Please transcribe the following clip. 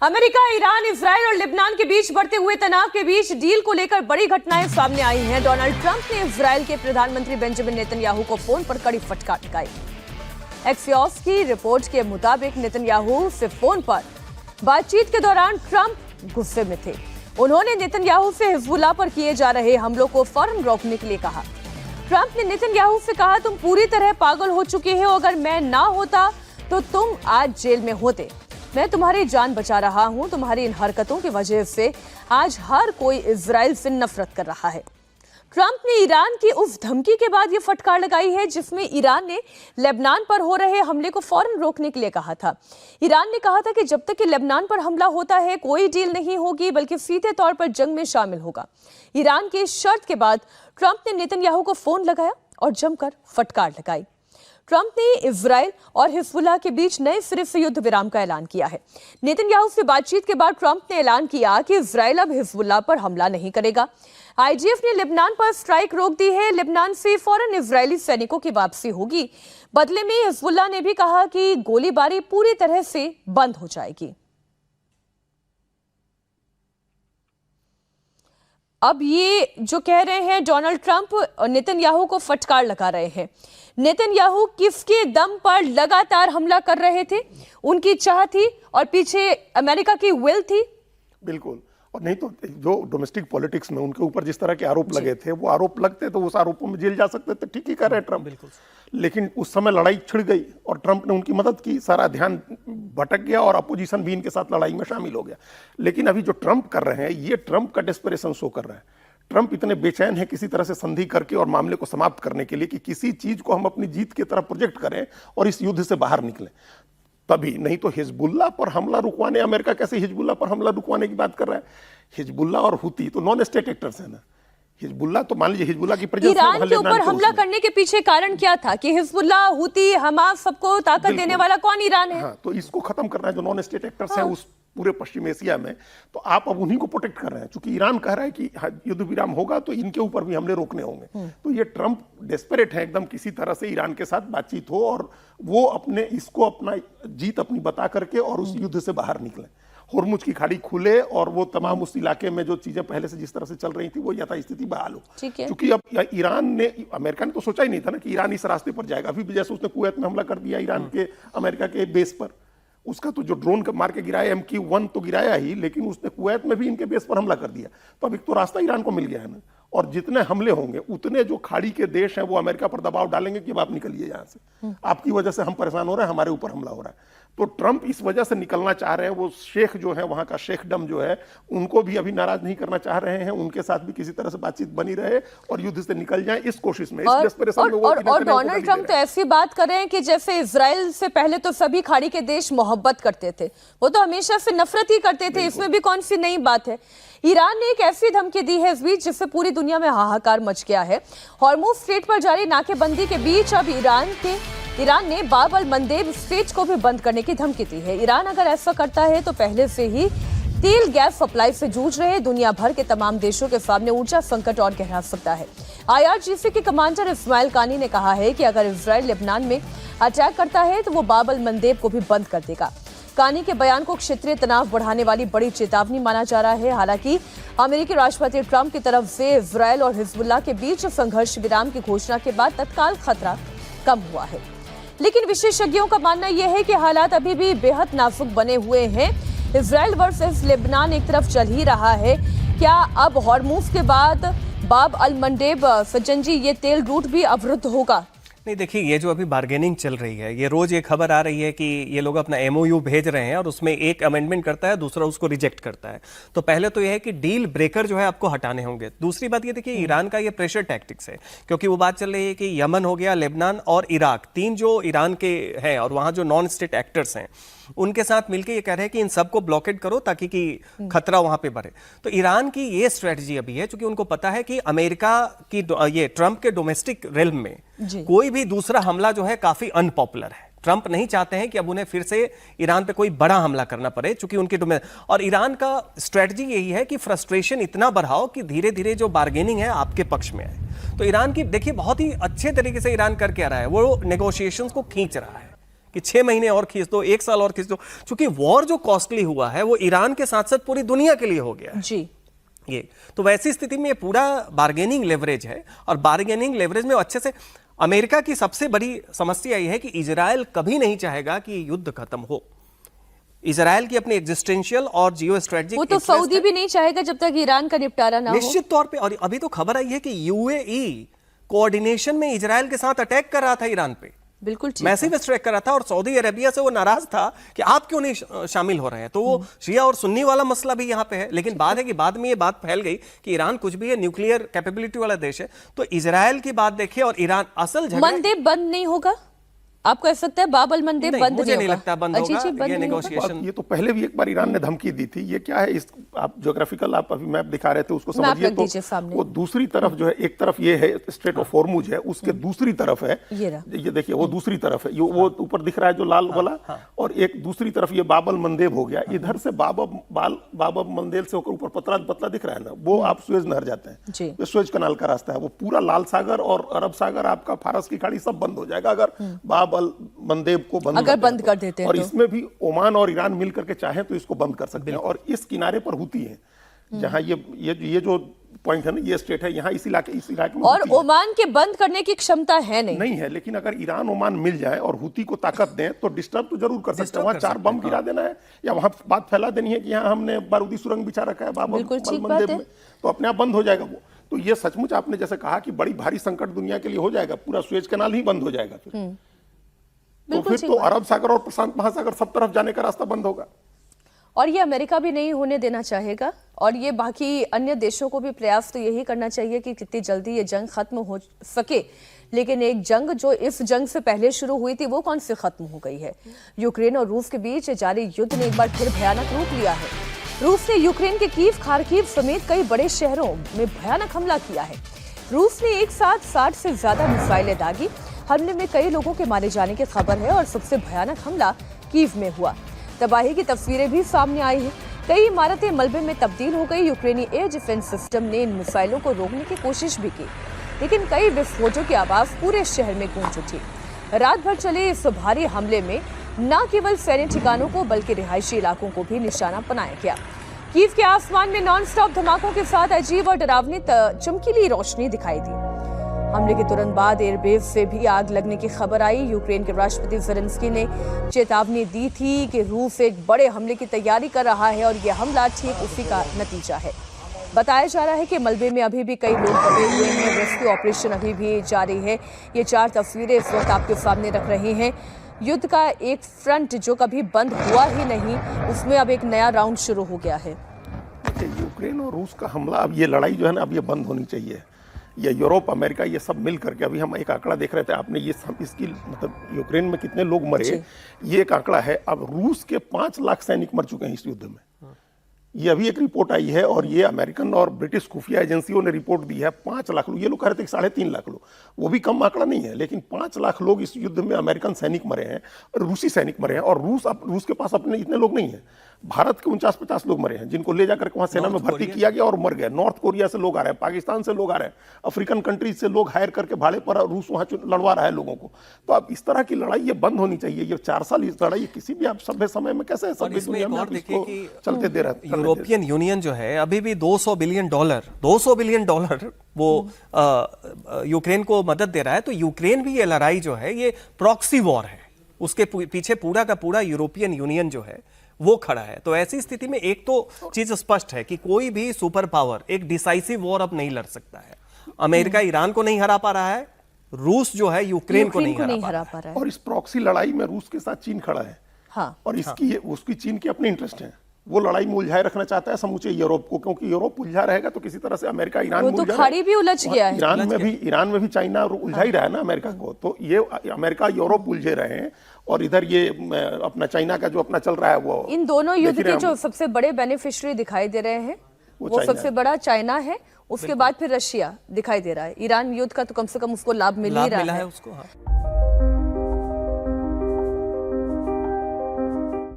America, Iran, Israel और Lebanon के बीच बढ़ते हुए तनाव के बीच डील को लेकर बड़ी घटनाएं सामने आई हैं। डोनाल्ड ट्रंप ने इजराइल के प्रधानमंत्री बेंजामिन नेतन्याहू को फोन पर कड़ी फटकार लगाई। एक्सियोस की रिपोर्ट के मुताबिक नेतन्याहू से फोन पर बातचीत के दौरान ट्रंप गुस्से में थे। उन्होंने नेतन्याहू से हिजबुल्लाह पर किए जा रहे हमलों को फौरन रोकने के लिए कहा। ट्रंप ने नेतन्याहू से कहा, तुम पूरी तरह पागल हो चुके हो, अगर मैं ना होता तो तुम आज जेल में होते। मैं तुम्हारी जान बचा रहा हूं। तुम्हारी इन हरकतों की वजह से आज हर कोई इजराइल से नफरत कर रहा है। ट्रंप ने ईरान की उस धमकी के बाद ये फटकार लगाई है जिसमें ईरान ने लेबनान पर हो रहे हमले को फौरन रोकने के लिए कहा था। ईरान ने कहा था कि जब तक कि लेबनान पर हमला होता है कोई डील नहीं होगी, बल्कि सीधे तौर पर जंग में शामिल होगा। ईरान की इस शर्त के बाद ट्रंप ने नेतन्याहू को फोन लगाया और जमकर फटकार लगाई। ट्रंप ने इजराइल और हिजबुल्लाह के बीच नए सिरे से युद्ध विराम का ऐलान किया है। नेतन्याहू से बातचीत के बाद ट्रंप ने ऐलान किया कि इजराइल अब हिजबुल्लाह पर हमला नहीं करेगा। आईडीएफ ने लेबनान पर स्ट्राइक रोक दी है। लेबनान से फौरन इजरायली सैनिकों की वापसी होगी। बदले में हिजबुल्लाह ने भी कहा कि गोलीबारी पूरी तरह से बंद हो जाएगी। अब ये जो कह रहे हैं डोनाल्ड ट्रंप, नेतन्याहू को फटकार लगा रहे हैं। नेतन्याहू किसके दम पर लगातार हमला कर रहे थे? उनकी चाह थी और पीछे अमेरिका की विल थी। बिल्कुल, और नहीं तो जो डोमेस्टिक पॉलिटिक्स में उनके ऊपर जिस तरह के आरोप लगे थे, वो आरोप लगते तो उस आरोपों में जेल जा सकते थे। ठीक ही कर रहे हैं ट्रंप। बिल्कुल, लेकिन उस समय लड़ाई छिड़ गई और ट्रंप ने उनकी मदद की। सारा ध्यान भटक गया और अपोजिशन भी इनके साथ लड़ाई में शामिल हो गया। लेकिन अभी जो ट्रंप कर रहे हैं, ये ट्रंप का डेस्परेशन शो कर रहा है। ट्रंप इतने बेचैन है किसी तरह से संधि करके और मामले को समाप्त करने के लिए कि किसी चीज को हम अपनी जीत की तरफ प्रोजेक्ट करें और इस युद्ध से बाहर निकलें, तभी। नहीं तो हिजबुल्लाह पर हमला रुकवाने, अमेरिका कैसे हिजबुल्लाह पर हमला रुकवाने की बात कर रहा है? हिजबुल्लाह और हुती तो नॉन स्टेट एक्टर्स है ना। हिजबुल्लाह तो मान लीजिए हिजबुल्लाह की प्रेजेंस ईरान के ऊपर हमला करने के पीछे कारण क्या था कि हिजबुल्लाह, हुती, हमास सबको ताकत देने वाला कौन? ईरान है। हाँ, तो इसको खत्म करना है जो नॉन स्टेट एक्टर्स हैं उस पूरे पश्चिम एशिया में। तो आप अब उन्हीं को प्रोटेक्ट कर रहे हैं। चूंकि ईरान कह रहा है कि युद्ध विराम होगा तो इनके ऊपर भी हमले रोकने होंगे। तो ये ट्रंप डेस्परेट है एकदम, किसी तरह से ईरान के साथ बातचीत हो और वो अपना जीत अपनी बता करके और उस युद्ध से बाहर निकले। होर्मुज की खाड़ी खुले और वो तमाम उस इलाके में जो चीजें पहले से जिस तरह से चल रही थी वो यथास्थिति बहाल हो। क्योंकि अब ईरान ने, अमेरिका ने तो सोचा ही नहीं था ना कि ईरान इस रास्ते पर जाएगा। अभी भी जैसे उसने कुवैत में हमला कर दिया ईरान के, अमेरिका के बेस पर, उसका तो जो ड्रोन का मार के गिराया, MQ-1 तो गिराया ही, लेकिन उसने कुवैत में भी इनके बेस पर हमला कर दिया। तो अब एक तो रास्ता ईरान को मिल गया है ना। और जितने हमले होंगे उतने जो खाड़ी के देश हैं वो अमेरिका पर दबाव डालेंगे कि अब आप निकलिए यहां से, आपकी वजह से हम परेशान हो रहे हैं, हमारे ऊपर हमला हो रहा है। तो ट्रंप इस वजह से निकलना चाह रहे हैं। वो शेख जो है, वहां का शेखडम जो है, उनको भी अभी नाराज नहीं करना चाह रहे हैं। उनके साथ भी किसी तरह से बातचीत बनी रहे और युद्ध से निकल जाए इस कोशिश में। और डोनाल्ड ट्रंप तो ऐसी बात कर रहे हैं कि जैसे इजराइल से पहले तो सभी खाड़ी के देश मोहब्बत करते थे, वो तो हमेशा से नफरत ही करते थे। इसमें भी कौन सी नई बात है? ईरान ने एक ऐसी धमकी दी है इस बीच जिससे पूरी दुनिया में हाहाकार मच गया है। हॉर्मुज स्ट्रेट पर जारी नाकेबंदी के बीच अब ईरान ने बाब अल मंदेब स्ट्रेट को भी बंद करने की धमकी दी है। ईरान अगर ऐसा करता है तो पहले से ही तेल गैस सप्लाई से जूझ रहे दुनिया भर के तमाम देशों के सामने ऊर्जा संकट और गहरा सकता है। IRGC के कमांडर इस्माइल कानी ने कहा है कि अगर इजराइल लेबनान में अटैक करता है तो वो बाब अल मंदेब को भी बंद कर देगा। कानी के बयान को क्षेत्रीय तनाव बढ़ाने वाली बड़ी चेतावनी माना जा रहा है। हालांकि अमेरिकी राष्ट्रपति ट्रंप की तरफ से इजराइल और हिजबुल्लाह के बीच संघर्ष विराम की घोषणा के बाद तत्काल खतरा कम हुआ है, लेकिन विशेषज्ञों का मानना यह है कि हालात अभी भी बेहद नाजुक बने हुए हैं। इजराइल वर्सेस लेबनान एक तरफ चल ही रहा है। क्या अब हॉर्मुज के बाद बाब अल मंडेब, सज्जन जी, ये तेल रूट भी अवरुद्ध होगा? नहीं, देखिए, ये जो अभी बार्गेनिंग चल रही है, ये रोज एक खबर आ रही है कि ये लोग अपना MOU भेज रहे हैं और उसमें एक अमेंडमेंट करता है, दूसरा उसको रिजेक्ट करता है। तो पहले तो ये है कि डील ब्रेकर जो है आपको हटाने होंगे। दूसरी बात ये देखिए, ईरान का ये प्रेशर टैक्टिक्स है, क्योंकि वो बात चल रही है कि यमन हो गया, लेबनान और इराक, तीन जो ईरान के हैं और वहां जो नॉन स्टेट एक्टर्स हैं, उनके साथ मिलकर ये कह रहे हैं कि इन सबको ब्लॉकेड करो ताकि कि खतरा वहां पे बढ़े। तो ईरान की ये स्ट्रेटजी अभी है, क्योंकि उनको पता है कि अमेरिका की ये ट्रंप के डोमेस्टिक रेल्म में कोई भी दूसरा हमला जो है काफी अनपॉपुलर है। ट्रंप नहीं चाहते हैं कि अब उन्हें फिर से ईरान पे कोई बड़ा हमला करना पड़े, चूंकि उनके और ईरान का स्ट्रेटजी यही है कि फ्रस्ट्रेशन इतना बढ़ाओ कि धीरे धीरे जो बार्गेनिंग है आपके पक्ष में आए। तो ईरान की देखिए बहुत ही अच्छे तरीके से ईरान करके आ रहा है, वो नेगोशिएशंस को खींच रहा है कि 6 महीने और खींच दो, 1 साल और खींच दो, क्योंकि वॉर जो कॉस्टली हुआ है वो ईरान के साथ साथ पूरी दुनिया के लिए हो गया है। जी, ये तो वैसी स्थिति में ये पूरा बार्गेनिंग लेवरेज है, और बार्गेनिंग लेवरेज में अच्छे से अमेरिका की सबसे बड़ी समस्या ये है कि इजराइल कभी नहीं चाहेगा कि युद्ध खत्म हो। इजराइल की अपनी एग्जिस्टेंशियल और जियो स्ट्रेटेजिक वो तो सऊदी भी नहीं चाहेगा जब तक ईरान का निपटारा ना हो। निश्चित तौर पे। और अभी तो खबर आई है कि यूएई कोऑर्डिनेशन में इजराइल के साथ अटैक कर रहा था ईरान पे, बिल्कुल ठीक मैसिव स्ट्राइक कर रहा था, और सऊदी अरेबिया से वो नाराज था कि आप क्यों नहीं शामिल हो रहे हैं। तो वो शिया और सुन्नी वाला मसला भी यहाँ पे है। लेकिन बात है कि बाद में ये बात फैल गई कि ईरान कुछ भी है, न्यूक्लियर कैपेबिलिटी वाला देश है। तो इजराइल की बात देखिए, और ईरान असल झगड़ा। मंदेब बंद नहीं होगा? आपको ऐसा लगता है बाब अल मंदेब बंद मुझे नहीं लगता बंद होगा। ये नेगोशिएशन, ये तो पहले भी एक बार ईरान ने धमकी दी थी। ये क्या है, इस आप ज्योग्राफिकल आप अभी मैप दिखा रहे थे उसको समझिए। तो वो दूसरी तरफ जो है, एक तरफ ये है स्ट्रेट ऑफ हॉर्मुज है, उसके दूसरी तरफ है ये देखिए, वो दूसरी तरफ है, वो ऊपर दिख रहा है जो लाल वाला, और एक दूसरी तरफ ये बाब अल मंदेब हो गया। इधर से बाब अल मंदेब से होकर ऊपर पतला पतला दिख रहा है ना, वो आप सुएज नहर जाते हैं, ये सुएज कनाल का रास्ता है। वो पूरा लाल सागर और अरब सागर, आपका फारस की खाड़ी सब बंद हो जाएगा अगर बाब अल मंदेब को बंद कर देते हैं। और इसमें भी ओमान और ईरान मिल करके चाहें तो इसको बंद कर सकते हैं। और इस किनारे पर हुती है, जहां ये जो पॉइंट है ना, ये स्टेट है, यहाँ इस इलाके में और ओमान के बंद करने की क्षमता है नहीं है। लेकिन अगर ईरान ओमान मिल जाए और हुती को ताकत दें तो डिस्टर्ब तो जरूर कर सकते हैं। वहां 4 बम गिरा देना है, या वहां बात फैला देनी है कि यहाँ हमने बारूदी सुरंग बिछा रखा है बाब अल मंदेब में, तो अपने आप बंद हो जाएगा वो। तो ये सचमुच आपने जैसे कहा कि बड़ी भारी संकट दुनिया के लिए हो जाएगा, पूरा सुएज कैनाल ही बंद हो जाएगा फिर। तो फिर तो अरब सागर और प्रशांत महासागर सब तरफ जाने का रास्ता बंद होगा। और ये अमेरिका भी नहीं होने देना चाहेगा, और ये बाकी अन्य देशों को भी प्रयास तो यही करना चाहिए कि कितनी जल्दी ये जंग खत्म हो सके। लेकिन एक जंग जो इस जंग से पहले शुरू हुई थी वो कौन सी खत्म हो गई है? यूक्रेन और रूस के बीच जारी युद्ध ने एक बार फिर भयानक रूप लिया है। रूस ने यूक्रेन के कीव, खार्किव समेत कई बड़े शहरों में भयानक हमला किया है। रूस ने एक साथ 60 से ज्यादा मिसाइलें दागी। हमले में कई लोगों के मारे जाने की खबर है, और सबसे भयानक हमला कीव में हुआ। तबाही की तस्वीरें भी सामने आई हैं। कई इमारतें मलबे में तब्दील हो गई। यूक्रेनी एयर डिफेंस सिस्टम ने इन मिसाइलों को रोकने की कोशिश भी की, लेकिन कई विस्फोटों की आवाज पूरे शहर में गूंज उठी। रात भर चले इस भारी हमले में न केवल सैन्य ठिकानों को बल्कि रिहायशी इलाकों को भी निशाना बनाया गया। कीव के आसमान में नॉन-स्टॉप धमाकों के साथ अजीब और डरावनी चमकीली रोशनी दिखाई दी। हमले के तुरंत बाद एयरबेस से भी आग लगने की खबर आई। यूक्रेन के राष्ट्रपति ज़ेलेंस्की ने चेतावनी दी थी कि रूस एक बड़े हमले की तैयारी कर रहा है, और यह हमला ठीक उसी का नतीजा है। बताया जा रहा है कि मलबे में अभी भी कई लोग दबे हुए हैं। रेस्क्यू ऑपरेशन अभी भी जारी है। ये 4 तस्वीरें इस वक्त आपके सामने रख रहे हैं। युद्ध का एक फ्रंट जो कभी बंद हुआ ही नहीं, उसमें अब एक नया राउंड शुरू हो गया है। यूक्रेन और रूस का हमला, अब ये लड़ाई जो है ना, अब ये बंद होनी चाहिए। ये यूरोप, अमेरिका, ये सब मिल करके, अभी हम एक आंकड़ा देख रहे थे आपने, ये सब इसकी मतलब यूक्रेन में कितने लोग मरे, ये एक आंकड़ा है। अब रूस के 5 लाख सैनिक मर चुके हैं इस युद्ध में। ये अभी एक रिपोर्ट आई है, और ये अमेरिकन और ब्रिटिश खुफिया एजेंसियों ने रिपोर्ट दी है। 5 लाख लोग, ये लोग कह रहे थे कि 3.5 लाख लोग, वो भी कम आंकड़ा नहीं है, लेकिन 5 लाख लोग इस युद्ध में अमेरिकन सैनिक मरे हैं और रूसी सैनिक मरे हैं। और रूस के पास अपने इतने लोग नहीं है। भारत के 49-50 लोग मरे हैं, जिनको ले जाकर वहां सेना में भर्ती किया गया और मर गए। नॉर्थ कोरिया से लोग आ रहे हैं, पाकिस्तान से लोग आ रहे हैं, अफ्रीकन कंट्रीज से लोग हायर करके भाड़े पर रूस वहां लड़वा रहा है लोगों को। तो अब इस तरह की लड़ाई ये बंद होनी चाहिए। ये 4 साल इस लड़ाई किसी भी आप सभ्य समय में कैसे सभ्य दुनिया में आप इसको चलते दे रहे हैं। यूरोपियन यूनियन जो है अभी भी $200 बिलियन वो यूक्रेन को मदद दे रहा है। तो यूक्रेन भी ये लड़ाई जो है ये प्रॉक्सी वॉर है, उसके पीछे पूरा का पूरा यूरोपियन यूनियन जो है वो खड़ा है। तो ऐसी स्थिति में एक तो चीज स्पष्ट है कि कोई भी सुपर पावर एक डिसाइसिव वॉर अब नहीं लड़ सकता है। अमेरिका ईरान को नहीं हरा पा रहा है, रूस जो है यूक्रेन को नहीं हरा पा रहा है। और इस प्रॉक्सी लड़ाई में रूस के साथ चीन खड़ा है। हाँ, और उसकी चीन की अपने इंटरेस्ट है। वो लड़ाई में उलझाए रखना चाहता है समूचे यूरोप को, क्योंकि यूरोप उलझा रहेगा तो किसी तरह से अमेरिका ईरान में तो खाड़ी भी उलझ गया है। ईरान में भी चाइना उलझा ही रहा है ना अमेरिका को। तो ये अमेरिका यूरोप उलझे रहे हैं, और इधर ये अपना चाइना का जो अपना चल रहा है वो, इन दोनों युद्ध के जो सबसे बड़े बेनिफिशियरी दिखाई दे रहे हैं वो सबसे बड़ा चाइना है, उसके बाद फिर रशिया दिखाई दे रहा है। ईरान युद्ध का तो कम से कम उसको लाभ मिल ही रहा है उसको।